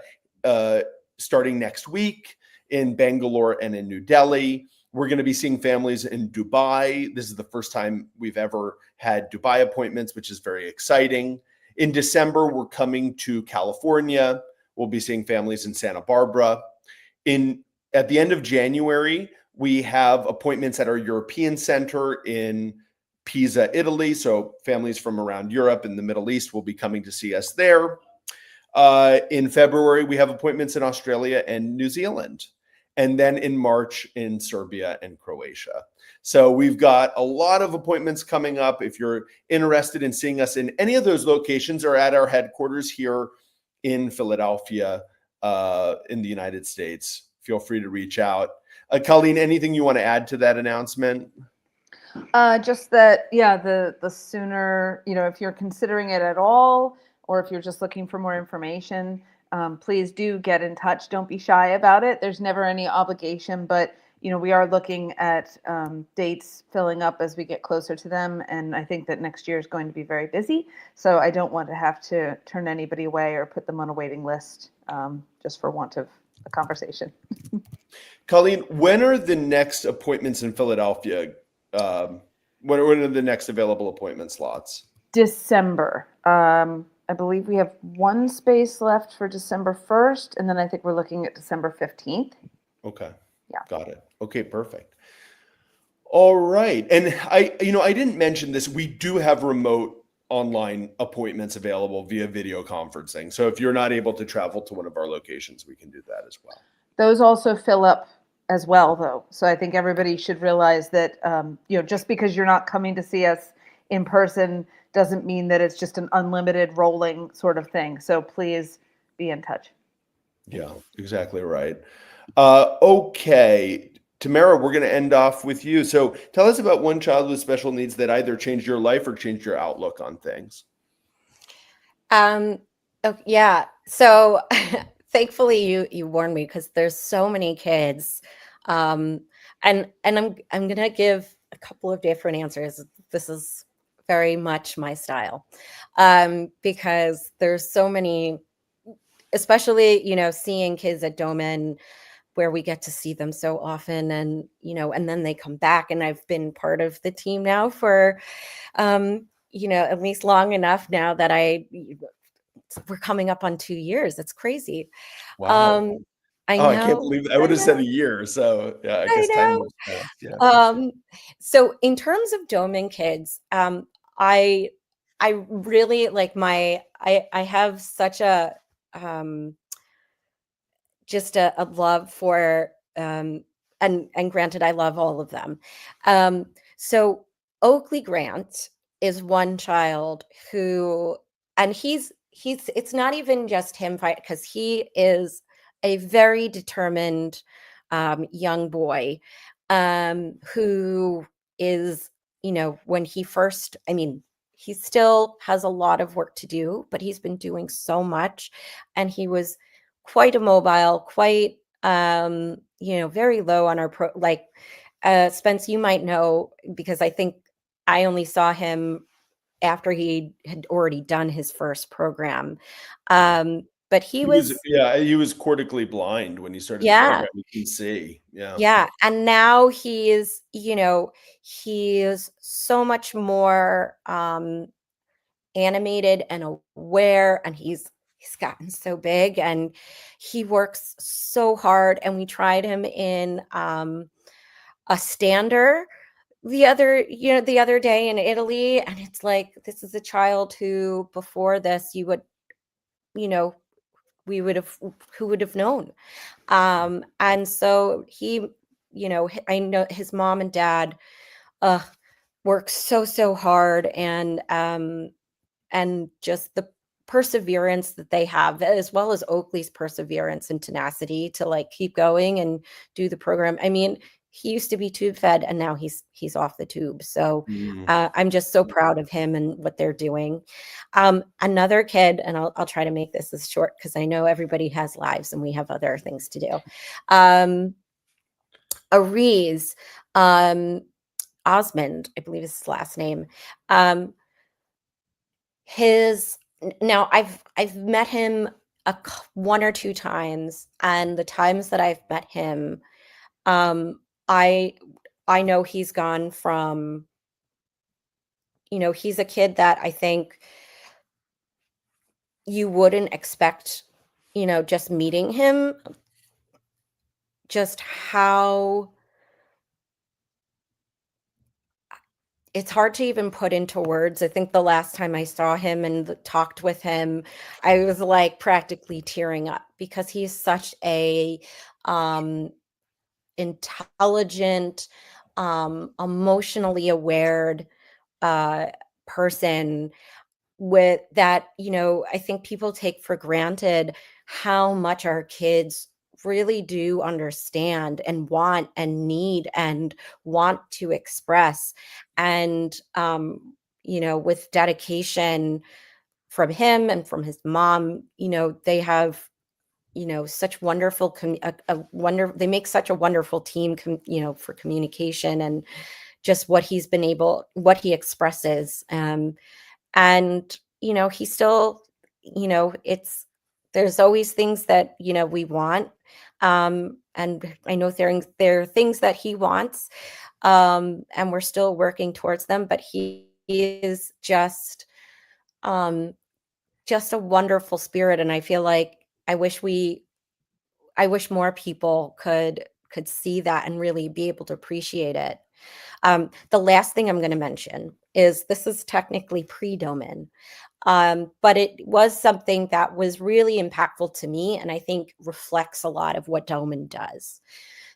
starting next week in Bangalore and in New Delhi. We're going to be seeing families in Dubai. This is the first time we've ever had Dubai appointments, which is very exciting. In December, we're coming to California. We'll be seeing families in Santa Barbara. At the end of January, we have appointments at our European Center in Pisa, Italy. So families from around Europe and the Middle East will be coming to see us there. In February, we have appointments in Australia and New Zealand. And then in March in Serbia and Croatia. So we've got a lot of appointments coming up. If you're interested in seeing us in any of those locations or at our headquarters here in Philadelphia, in the United States, feel free to reach out. Colleen, anything you want to add to that announcement? Just that, yeah, the sooner, if you're considering it at all, or if you're just looking for more information, please do get in touch. Don't be shy about it. There's never any obligation, but we are looking at dates filling up as we get closer to them. And I think that next year is going to be very busy. So I don't want to have to turn anybody away or put them on a waiting list just for want of a conversation. Colleen, when are the next appointments in Philadelphia? When are the next available appointment slots? December. I believe we have one space left for December 1st, and then I think we're looking at December 15th. Okay. Yeah. Got it. Okay, perfect. All right. And I didn't mention this. We do have remote online appointments available via video conferencing. So if you're not able to travel to one of our locations, we can do that as well. Those also fill up as well, though. So I think everybody should realize that, just because you're not coming to see us in person doesn't mean that it's just an unlimited rolling sort of thing. So please be in touch. Yeah, exactly right. Okay, Tamara, we're going to end off with you. So tell us about one child with special needs that either changed your life or changed your outlook on things. Yeah. So thankfully you warned me because there's so many kids. And I'm going to give a couple of different answers. This is very much my style, because there's so many, especially, seeing kids at Doman where we get to see them so often and then they come back, and I've been part of the team now for, at least long enough now that we're coming up on 2 years. It's crazy. Wow. I know. I can't believe that. I would have said a year. So yeah, I guess time moves fast. Yeah. So in terms of Doman kids, I really like I have such a just a love for and granted I love all of them. So Oakley Grant is one child who, and he's it's not even just him, because he is a very determined young boy who is, when he first, he still has a lot of work to do, but he's been doing so much. And he was quite immobile, quite, very low on our Spence, you might know, because I think I only saw him after he had already done his first program. But he was, he was cortically blind when he started the yeah, program. You can see. Yeah. yeah. And now he is so much more animated and aware, and he's gotten so big, and he works so hard. And we tried him in a stander the other day in Italy, and it's like, this is a child who before this you know we would have who would have known. And so I know his mom and dad uh work so hard, and just the perseverance that they have, as well as Oakley's perseverance and tenacity to like keep going and do the program. He used to be tube fed, and now he's off the tube. So Mm. I'm just so proud of him and what they're doing. Another kid, and I'll try to make this as short because I know everybody has lives and we have other things to do. Aries, Osmond, I believe is his last name. His Now I've met him one or two times, and the times that I've met him, I I know he's gone from, he's a kid that I think you wouldn't expect, just meeting him, just how it's hard to even put into words. I think the last time I saw him and talked with him, I was like practically tearing up because he's such a um, intelligent, emotionally aware uh, person with that. I think people take for granted how much our kids really do understand and want and need and want to express. And with dedication from him and from his mom, they have such wonderful they make such a wonderful team for communication and just what he expresses. And he still, it's there's always things that we want, and I know there are things that he wants, and we're still working towards them, but he is um just a wonderful spirit. And I feel like I wish more people could see that and really be able to appreciate it. The last thing I'm going to mention is this is technically pre-Doman, but it was something that was really impactful to me, and I think reflects a lot of what Doman does.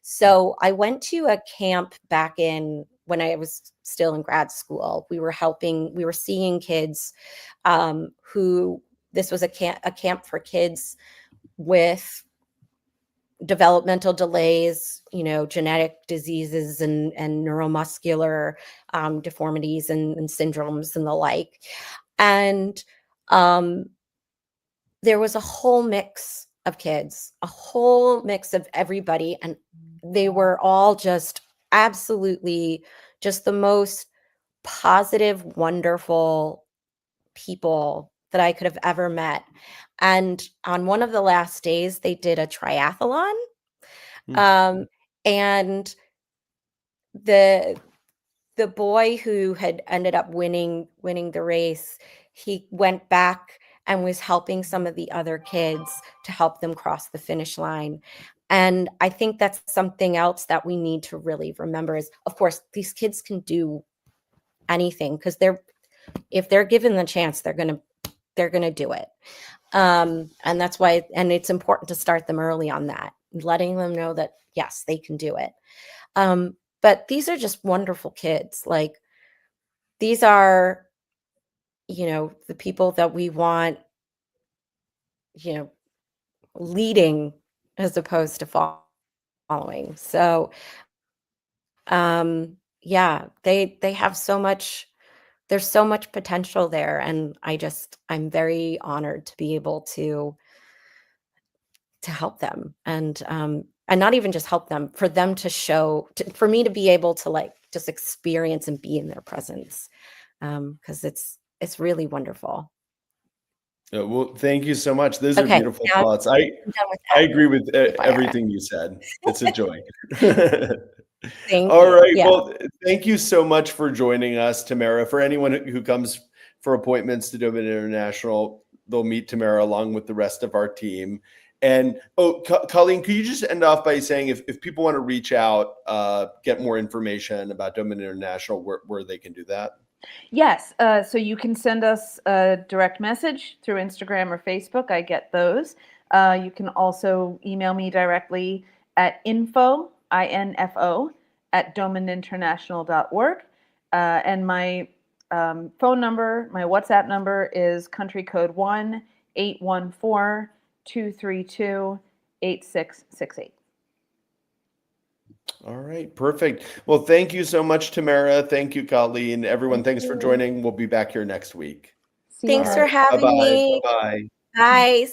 So I went to a camp back in when I was still in grad school. We were seeing kids who this was a camp for kids with developmental delays, genetic diseases and neuromuscular deformities and syndromes and the like. And um, there was a whole mix of kids, a whole mix of everybody. And they were all just absolutely just the most positive, wonderful people that I could have ever met. And on one of the last days, they did a triathlon. Hmm. Um, and the the boy who had ended up winning the race, he went back and was helping some of the other kids to help them cross the finish line. And I think that's something else that we need to really remember is, of course, these kids can do anything because if they're given the chance, they're gonna do it. And that's why, and it's important to start them early on that, letting them know that yes, they can do it. But these are just wonderful kids. Like, these are, the people that we want, you know, leading as opposed to following. So, yeah, they have so much. There's so much potential there, and I'm very honored to be able to help them, and not even just help them, for them to for me to be able to like just experience and be in their presence, because it's really wonderful. Well, thank you so much. Those are Okay, beautiful now thoughts. I'm done with I that. agree with FYI. everything you said. It's a joy. Thank All you. right. Yeah. Well, thank you so much for joining us, Tamara. For anyone who comes for appointments to Doman International, they'll meet Tamara along with the rest of our team. And Colleen, could you just end off by saying if people want to reach out, get more information about Doman International, where they can do that? Yes. So you can send us a direct message through Instagram or Facebook. I get those. You can also email me directly at info, I-N-F-O, at domaninternational.org. And my phone number, my WhatsApp number is country code 1-814-232-8668. All right, perfect. Well, thank you so much, Tamara. Thank you, Colleen. Everyone, Thank thanks for you. joining. We'll be back here next week. See you All Thanks for right. guys. having Bye-bye. me. Bye-bye. Bye.